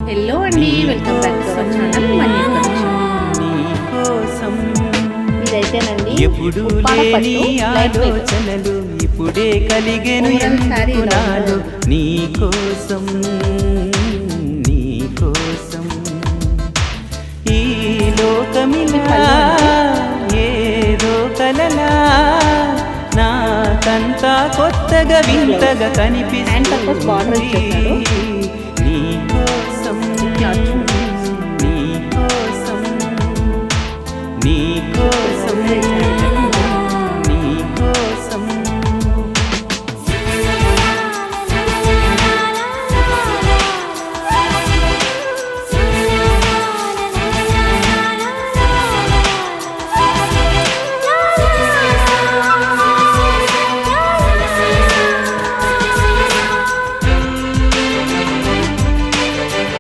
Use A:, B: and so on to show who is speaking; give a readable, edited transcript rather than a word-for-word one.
A: Hello అండి, welcome back to our channel money కోసం. ఇదైతేనండి
B: ఎప్పుడు లేని ఆలోచనలు ఇప్పుడే కలిగెను ఎందుకునాలు నీ కోసం నీ కోసం. ఈ లోకమిలా ఏదో కలలా నాకంతా కొత్తగా వింతగా కనిపిస్తుంది.